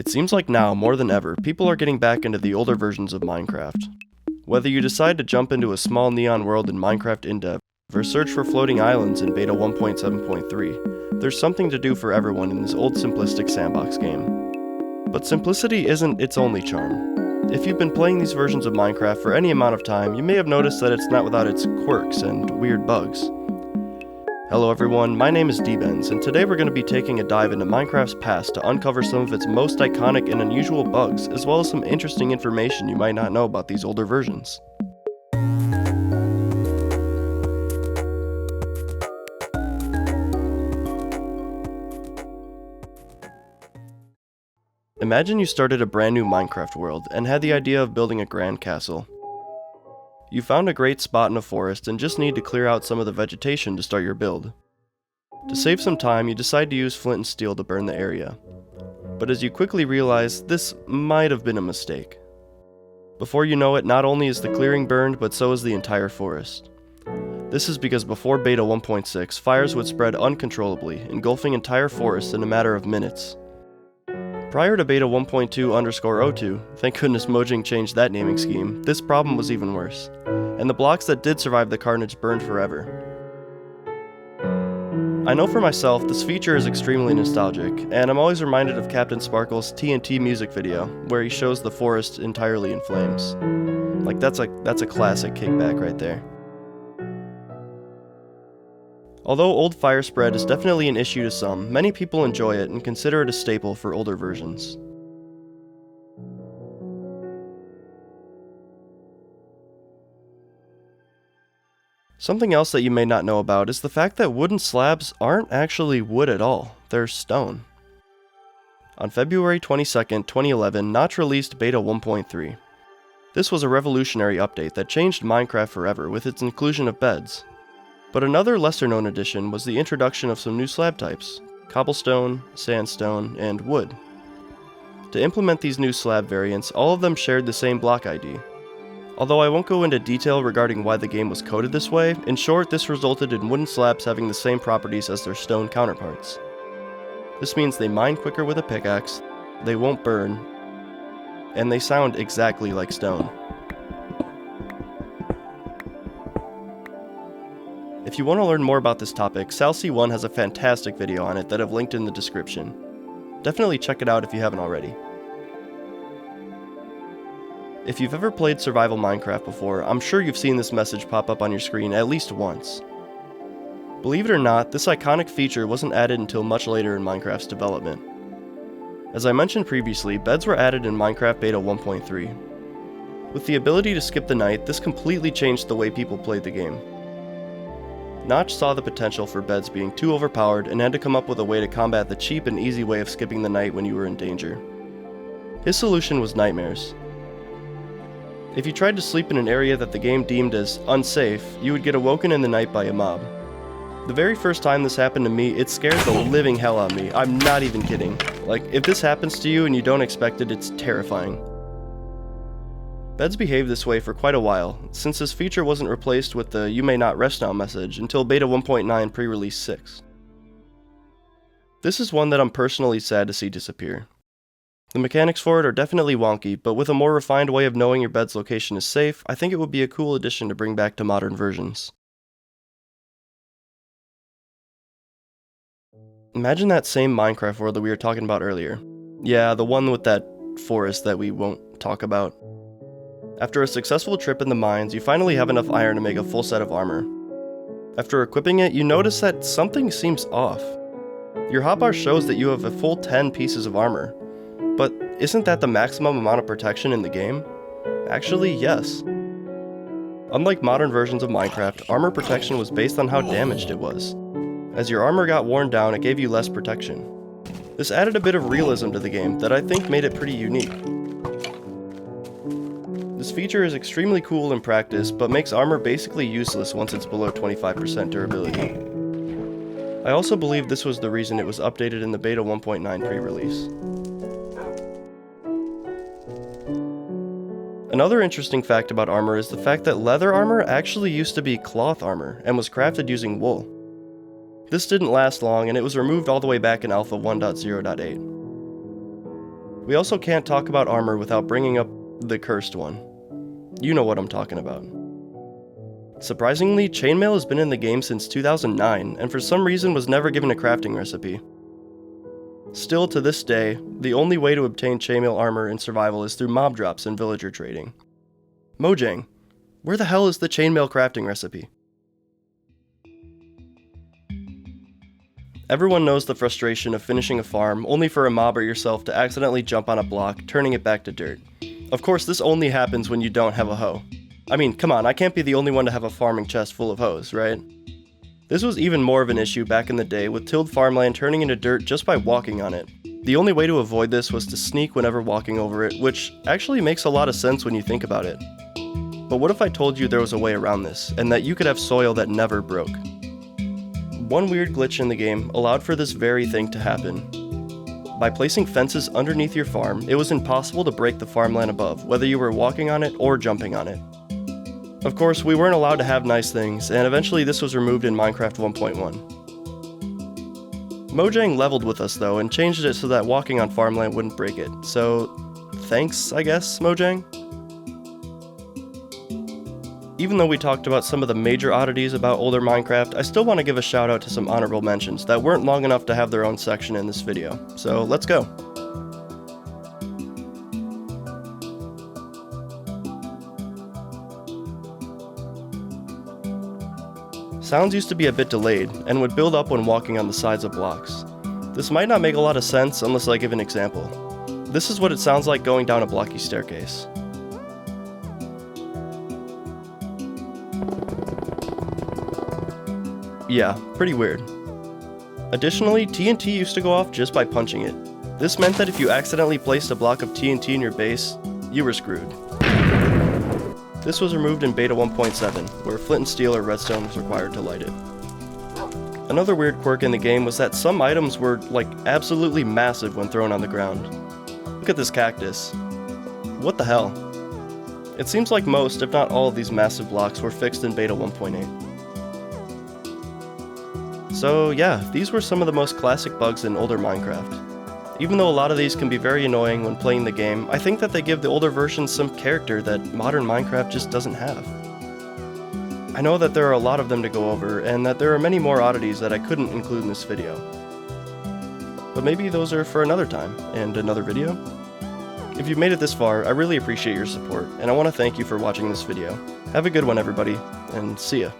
It seems like now, more than ever, people are getting back into the older versions of Minecraft. Whether you decide to jump into a small neon world in Minecraft InDev, or search for floating islands in Beta 1.7.3, there's something to do for everyone in this old simplistic sandbox game. But simplicity isn't its only charm. If you've been playing these versions of Minecraft for any amount of time, you may have noticed that it's not without its quirks and weird bugs. Hello everyone, my name is jaybends, and today we're going to be taking a dive into Minecraft's past to uncover some of its most iconic and unusual bugs, as well as some interesting information you might not know about these older versions. Imagine you started a brand new Minecraft world and had the idea of building a grand castle. You found a great spot in a forest and just need to clear out some of the vegetation to start your build. To save some time, you decide to use flint and steel to burn the area. But as you quickly realize, this might have been a mistake. Before you know it, not only is the clearing burned, but so is the entire forest. This is because before Beta 1.6, fires would spread uncontrollably, engulfing entire forests in a matter of minutes. Prior to Beta 1.2_02, thank goodness Mojang changed that naming scheme, this problem was even worse, and the blocks that did survive the carnage burned forever. I know for myself, this feature is extremely nostalgic, and I'm always reminded of Captain Sparkle's TNT music video, where he shows the forest entirely in flames. Like, that's a classic kickback right there. Although old fire spread is definitely an issue to some, many people enjoy it and consider it a staple for older versions. Something else that you may not know about is the fact that wooden slabs aren't actually wood at all, they're stone. On February 22nd, 2011, Notch released Beta 1.3. This was a revolutionary update that changed Minecraft forever with its inclusion of beds. But another lesser-known addition was the introduction of some new slab types: cobblestone, sandstone, and wood. To implement these new slab variants, all of them shared the same block ID. Although I won't go into detail regarding why the game was coded this way, in short, this resulted in wooden slabs having the same properties as their stone counterparts. This means they mine quicker with a pickaxe, they won't burn, and they sound exactly like stone. If you want to learn more about this topic, SalC1 has a fantastic video on it that I've linked in the description. Definitely check it out if you haven't already. If you've ever played survival Minecraft before, I'm sure you've seen this message pop up on your screen at least once. Believe it or not, this iconic feature wasn't added until much later in Minecraft's development. As I mentioned previously, beds were added in Minecraft Beta 1.3. With the ability to skip the night, this completely changed the way people played the game. Notch saw the potential for beds being too overpowered and had to come up with a way to combat the cheap and easy way of skipping the night when you were in danger. His solution was nightmares. If you tried to sleep in an area that the game deemed as unsafe, you would get awoken in the night by a mob. The very first time this happened to me, it scared the living hell out of me. I'm not even kidding. Like, if this happens to you and you don't expect it, it's terrifying. Beds behaved this way for quite a while, since this feature wasn't replaced with the "You may not rest now" message until Beta 1.9 pre-release 6. This is one that I'm personally sad to see disappear. The mechanics for it are definitely wonky, but with a more refined way of knowing your bed's location is safe, I think it would be a cool addition to bring back to modern versions. Imagine that same Minecraft world that we were talking about earlier. Yeah, the one with that forest that we won't talk about. After a successful trip in the mines, you finally have enough iron to make a full set of armor. After equipping it, you notice that something seems off. Your hotbar shows that you have a full 10 pieces of armor. But isn't that the maximum amount of protection in the game? Actually, yes. Unlike modern versions of Minecraft, armor protection was based on how damaged it was. As your armor got worn down, it gave you less protection. This added a bit of realism to the game that I think made it pretty unique. This feature is extremely cool in practice, but makes armor basically useless once it's below 25% durability. I also believe this was the reason it was updated in the Beta 1.9 pre-release. Another interesting fact about armor is the fact that leather armor actually used to be cloth armor and was crafted using wool. This didn't last long, and it was removed all the way back in Alpha 1.0.8. We also can't talk about armor without bringing up the cursed one. You know what I'm talking about. Surprisingly, chainmail has been in the game since 2009, and for some reason was never given a crafting recipe. Still, to this day, the only way to obtain chainmail armor in survival is through mob drops and villager trading. Mojang, where the hell is the chainmail crafting recipe? Everyone knows the frustration of finishing a farm only for a mob or yourself to accidentally jump on a block, turning it back to dirt. Of course, this only happens when you don't have a hoe. I mean, come on, I can't be the only one to have a farming chest full of hoes, right? This was even more of an issue back in the day, with tilled farmland turning into dirt just by walking on it. The only way to avoid this was to sneak whenever walking over it, which actually makes a lot of sense when you think about it. But what if I told you there was a way around this, and that you could have soil that never broke? One weird glitch in the game allowed for this very thing to happen. By placing fences underneath your farm, it was impossible to break the farmland above, whether you were walking on it or jumping on it. Of course, we weren't allowed to have nice things, and eventually this was removed in Minecraft 1.1. Mojang leveled with us though, and changed it so that walking on farmland wouldn't break it, so thanks, I guess, Mojang? Even though we talked about some of the major oddities about older Minecraft, I still want to give a shout out to some honorable mentions that weren't long enough to have their own section in this video, so let's go. Sounds used to be a bit delayed, and would build up when walking on the sides of blocks. This might not make a lot of sense unless I give an example. This is what it sounds like going down a blocky staircase. Yeah, pretty weird. Additionally, TNT used to go off just by punching it. This meant that if you accidentally placed a block of TNT in your base, you were screwed. This was removed in Beta 1.7, where flint and steel or redstone was required to light it. Another weird quirk in the game was that some items were, like, absolutely massive when thrown on the ground. Look at this cactus. What the hell? It seems like most, if not all, of these massive blocks were fixed in Beta 1.8. So yeah, these were some of the most classic bugs in older Minecraft. Even though a lot of these can be very annoying when playing the game, I think that they give the older versions some character that modern Minecraft just doesn't have. I know that there are a lot of them to go over, and that there are many more oddities that I couldn't include in this video. But maybe those are for another time, and another video? If you've made it this far, I really appreciate your support, and I want to thank you for watching this video. Have a good one, everybody, and see ya.